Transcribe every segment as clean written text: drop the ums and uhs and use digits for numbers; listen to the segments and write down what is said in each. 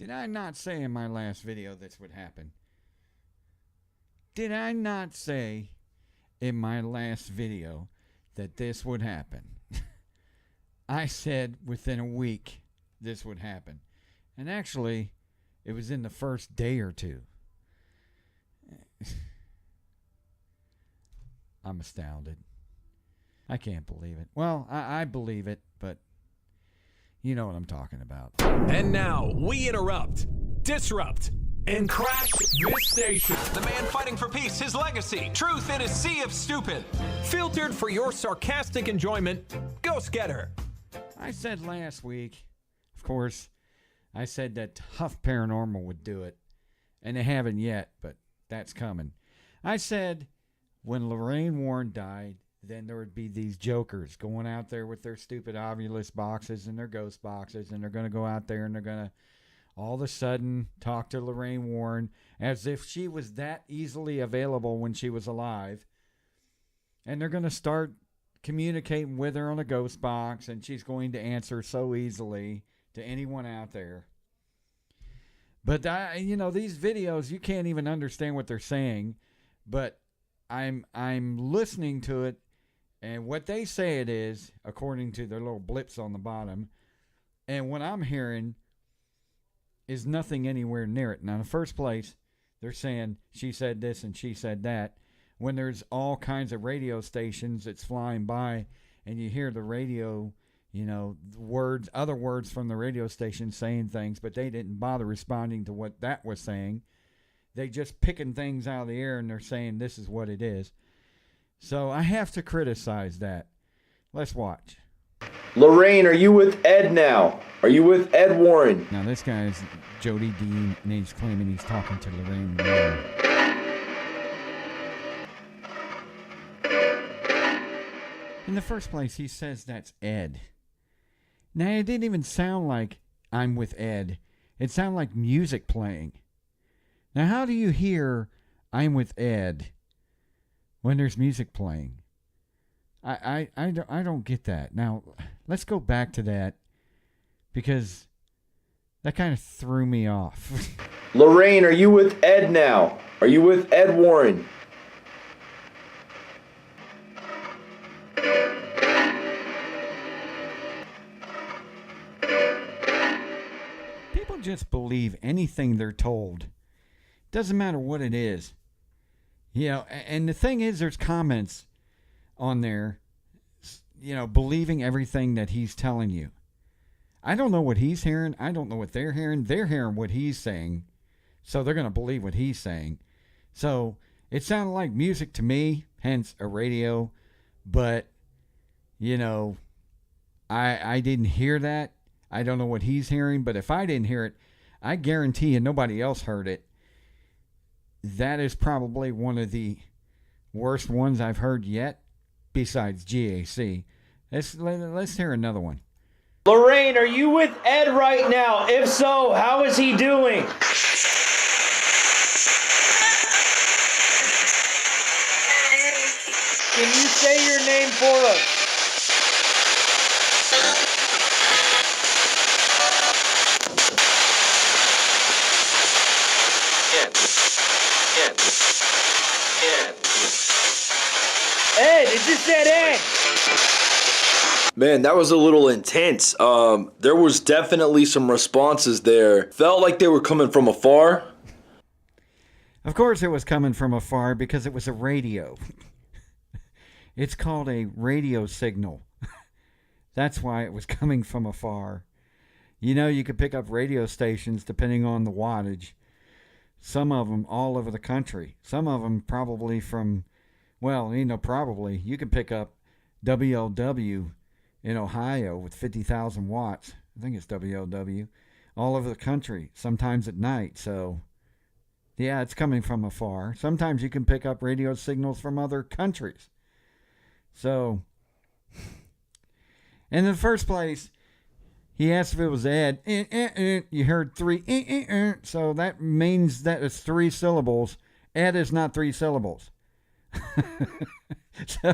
Did I not say in my last video this would happen? Did I not say in my last video that this would happen? I said within a week this would happen. And actually, it was in the first day or two. I'm astounded. I can't believe it. Well, I believe it, but you know what I'm talking about. And now we interrupt, disrupt, and crash this station. The man fighting for peace, his legacy, truth in a sea of stupid. Filtered for your sarcastic enjoyment, Ghostgetter. I said last week, of course, I said that Tough Paranormal would do it. And they haven't yet, but that's coming. I said when Lorraine Warren died, then there would be these jokers going out there with their stupid Ovilus boxes and their ghost boxes, and they're going to go out there and they're going to all of a sudden talk to Lorraine Warren as if she was that easily available when she was alive. And they're going to start communicating with her on a ghost box, and she's going to answer so easily to anyone out there. But these videos, you can't even understand what they're saying, but I'm listening to it, and what they say it is, according to their little blips on the bottom, and what I'm hearing is nothing anywhere near it. Now, in the first place, they're saying she said this and she said that, when there's all kinds of radio stations that's flying by, and you hear the radio, other words from the radio station saying things, but they didn't bother responding to what that was saying. They just picking things out of the air, and they're saying this is what it is. So I have to criticize that. Let's watch. Lorraine, are you with Ed now? Are you with Ed Warren? Now this guy is Jody Dean, and he's claiming he's talking to Lorraine Warren. In the first place, he says that's Ed. Now, it didn't even sound like I'm with Ed. It sounded like music playing. Now, how do you hear I'm with Ed when there's music playing? I don't get that. Now, let's go back to that, because that kind of threw me off. Lorraine, are you with Ed now? Are you with Ed Warren? People just believe anything they're told. Doesn't matter what it is. And the thing is, there's comments on there, believing everything that he's telling you. I don't know what he's hearing. I don't know what they're hearing. They're hearing what he's saying, so they're going to believe what he's saying. So it sounded like music to me, hence a radio. But, I didn't hear that. I don't know what he's hearing, but if I didn't hear it, I guarantee you nobody else heard it. That is probably one of the worst ones I've heard yet, besides GAC. Let's hear another one. Lorraine, are you with Ed right now? If so, how is he doing? Can you say your name for us? Ed, it just said Ed. Man, that was a little intense. There was definitely some responses there. Felt like they were coming from afar. Of course it was coming from afar, because it was a radio. It's called a radio signal. That's why it was coming from afar. You could pick up radio stations depending on the wattage. Some of them all over the country. Some of them probably from, probably. You can pick up WLW in Ohio with 50,000 watts. I think it's WLW. All over the country, sometimes at night. So, yeah, it's coming from afar. Sometimes you can pick up radio signals from other countries. So, in the first place, he asked if it was Ed. You heard 3. So that means that it's 3 syllables. Ed is not 3 syllables. So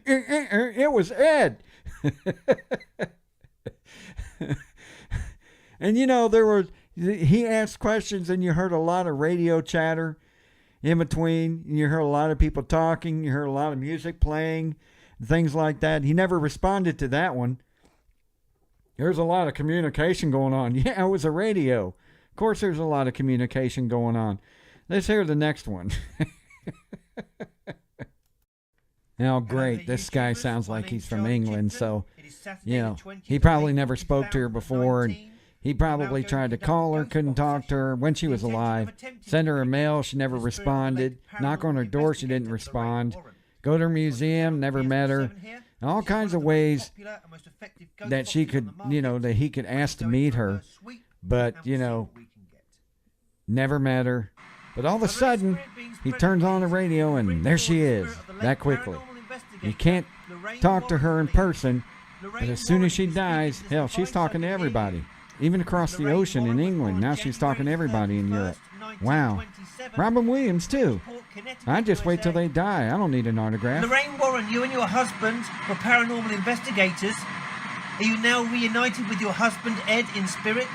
it was Ed. And he asked questions, and you heard a lot of radio chatter in between. You heard a lot of people talking. You heard a lot of music playing, things like that. He never responded to that one. There's a lot of communication going on. Yeah, it was a radio. Of course, there's a lot of communication going on. Let's hear the next one. Now, great. This guy sounds like he's from England, so, he probably never spoke to her before, and he probably tried to call her, couldn't talk to her when she was alive. Send her a mail, she never responded. Knock on her door, she didn't respond. Go to her museum, never met her. All kinds of ways that she could, that he could ask to meet her, but, never met her. But all of a sudden, he turns on the radio, and there she is, that quickly. You can't talk to her in person, but as soon as she dies, hell, she's talking to everybody. Even across the ocean in England, now she's talking to everybody in Europe. Wow. Robin Williams, too. I just wait till they die. I don't need an autograph. Lorraine Warren, you and your husband were paranormal investigators. Are you now reunited with your husband, Ed, in spirit?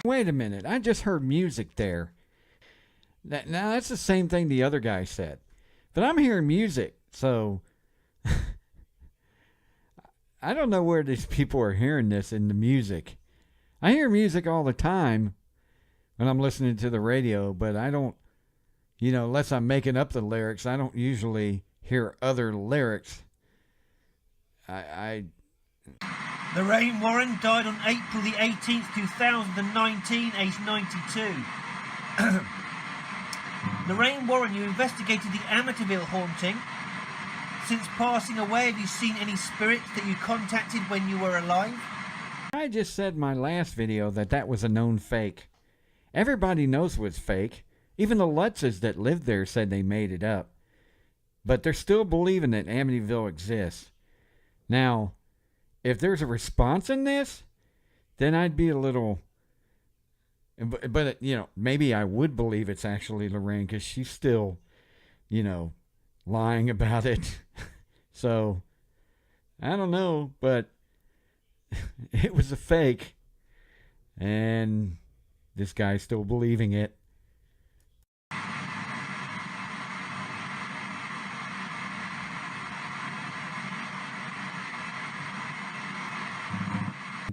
Wait a minute, I just heard music there. Now, that's the same thing the other guy said. But I'm hearing music, so I don't know where these people are hearing this in the music. I hear music all the time when I'm listening to the radio, but I don't, unless I'm making up the lyrics, I don't usually hear other lyrics. Lorraine Warren died on April the 18th, 2019, aged 92. Lorraine Warren, you investigated the Amityville haunting. Since passing away, have you seen any spirits that you contacted when you were alive? I just said in my last video that was a known fake. Everybody knows it was fake. Even the Lutzes that lived there said they made it up. But they're still believing that Amityville exists. Now, if there's a response in this, then I'd be a little... But maybe I would believe it's actually Lorraine, because she's still, lying about it. So, I don't know, but it was a fake. And this guy's still believing it.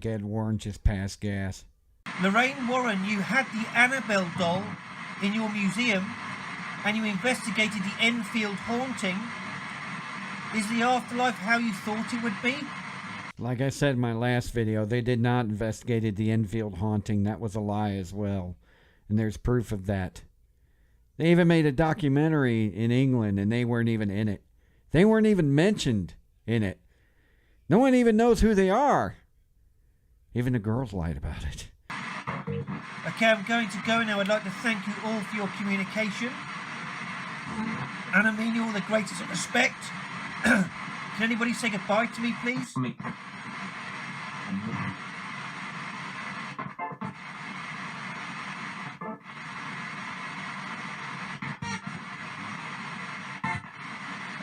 Ed Warren just passed gas. Lorraine Warren, you had the Annabelle doll in your museum and you investigated the Enfield haunting. Is the afterlife how you thought it would be? Like I said in my last video, they did not investigate the Enfield haunting. That was a lie as well. And there's proof of that. They even made a documentary in England and they weren't even in it. They weren't even mentioned in it. No one even knows who they are. Even the girls lied about it. Okay, I'm going to go now. I'd like to thank you all for your communication. And I mean you all the greatest respect. Can anybody say goodbye to me, please?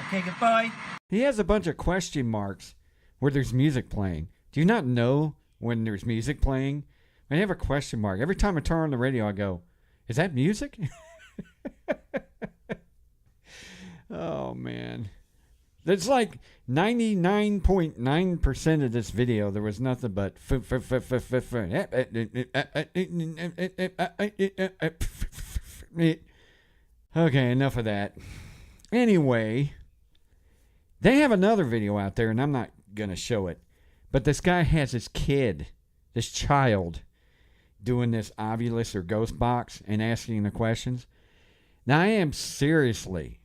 Okay, goodbye. He has a bunch of question marks where there's music playing. Do you not know when there's music playing? I have a question mark. Every time I turn on the radio, I go, is that music? Oh, man. It's like 99.9% of this video, there was nothing but... Okay, enough of that. Anyway, They have another video out there, and I'm not going to show it, but this guy has his kid, this child, doing this Ovilus or Ghost Box and asking the questions. Now, I am seriously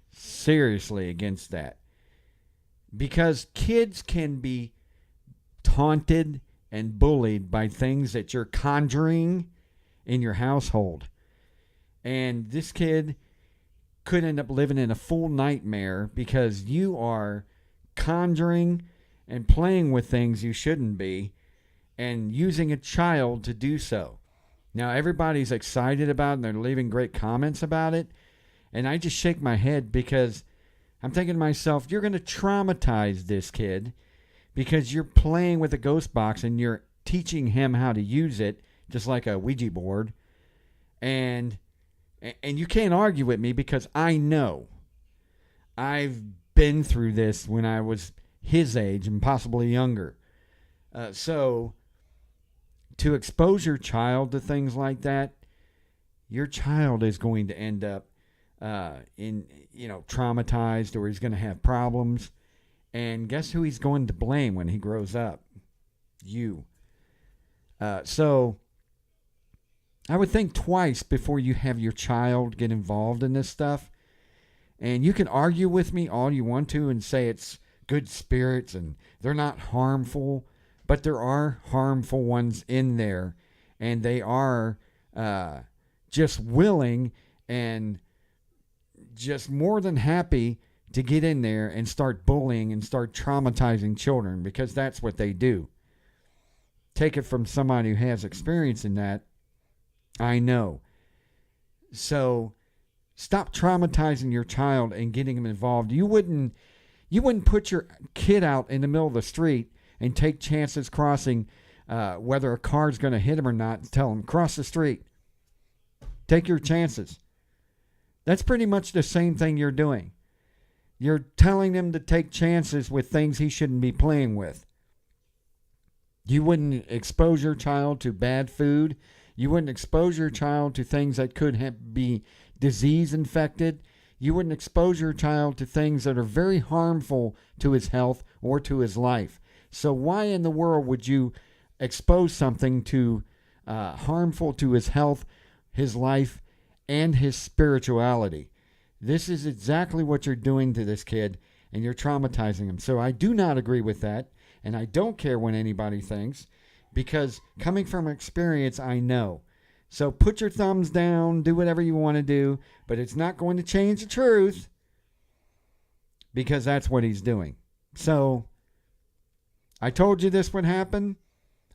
against that, because kids can be taunted and bullied by things that you're conjuring in your household. And this kid could end up living in a full nightmare because you are conjuring and playing with things you shouldn't be and using a child to do so. Now, everybody's excited about it and they're leaving great comments about it. And I just shake my head because I'm thinking to myself, you're going to traumatize this kid because you're playing with a ghost box and you're teaching him how to use it, just like a Ouija board. And you can't argue with me because I know. I've been through this when I was his age and possibly younger. So to expose your child to things like that, your child is going to end up traumatized, or he's going to have problems. And guess who he's going to blame when he grows up? You. So I would think twice before you have your child get involved in this stuff. And you can argue with me all you want to and say it's good spirits and they're not harmful, but there are harmful ones in there, and they are just willing and just more than happy to get in there and start bullying and start traumatizing children, because that's what they do. Take it from somebody who has experience in that. I know. So stop traumatizing your child and getting them involved. You wouldn't put your kid out in the middle of the street and take chances crossing whether a car's going to hit him or not, and tell him, cross the street. Take your chances. That's pretty much the same thing you're doing. You're telling him to take chances with things he shouldn't be playing with. You wouldn't expose your child to bad food. You wouldn't expose your child to things that could be disease infected. You wouldn't expose your child to things that are very harmful to his health or to his life. So why in the world would you expose something to harmful to his health, his life, and his spirituality? This is exactly what you're doing to this kid, and you're traumatizing him. So I do not agree with that, and I don't care what anybody thinks, because coming from experience, I know. So put your thumbs down, do whatever you want to do, but it's not going to change the truth, because that's what he's doing. So I told you this would happen.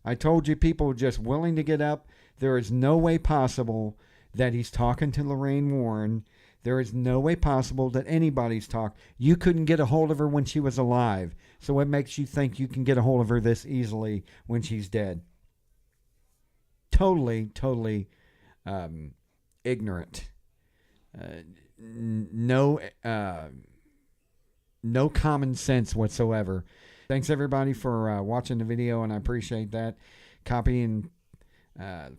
I told you people were just willing to get up. There is no way possible that he's talking to Lorraine Warren. There is no way possible that anybody's talked. You couldn't get a hold of her when she was alive. So what makes you think you can get a hold of her this easily when she's dead? Totally ignorant. No common sense whatsoever. Thanks everybody for watching the video, and I appreciate that. Copy and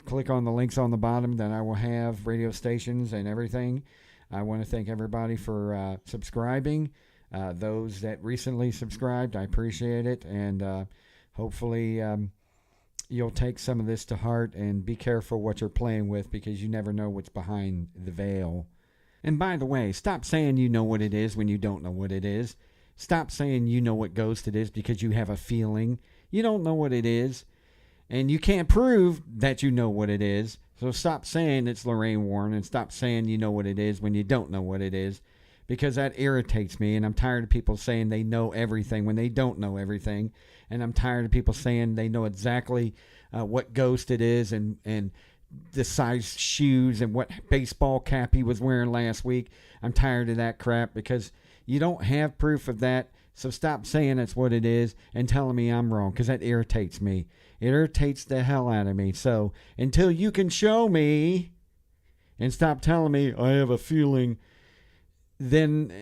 click on the links on the bottom that I will have, radio stations and everything. I want to thank everybody for subscribing. Those that recently subscribed, I appreciate it. And hopefully you'll take some of this to heart and be careful what you're playing with, because you never know what's behind the veil. And by the way, stop saying you know what it is when you don't know what it is. Stop saying you know what ghost it is because you have a feeling. You don't know what it is. And you can't prove that you know what it is. So stop saying it's Lorraine Warren, and stop saying you know what it is when you don't know what it is, because that irritates me. And I'm tired of people saying they know everything when they don't know everything. And I'm tired of people saying they know exactly what ghost it is and the size shoes and what baseball cap he was wearing last week. I'm tired of that crap, because you don't have proof of that. So stop saying that's what it is and telling me I'm wrong, because that irritates me. It irritates the hell out of me. So until you can show me and stop telling me I have a feeling, then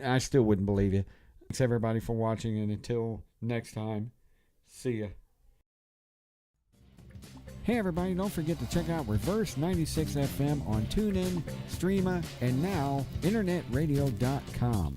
I still wouldn't believe you. Thanks everybody for watching, and until next time, see ya. Hey everybody, don't forget to check out Reverse 96 FM on TuneIn, Streama, and now InternetRadio.com.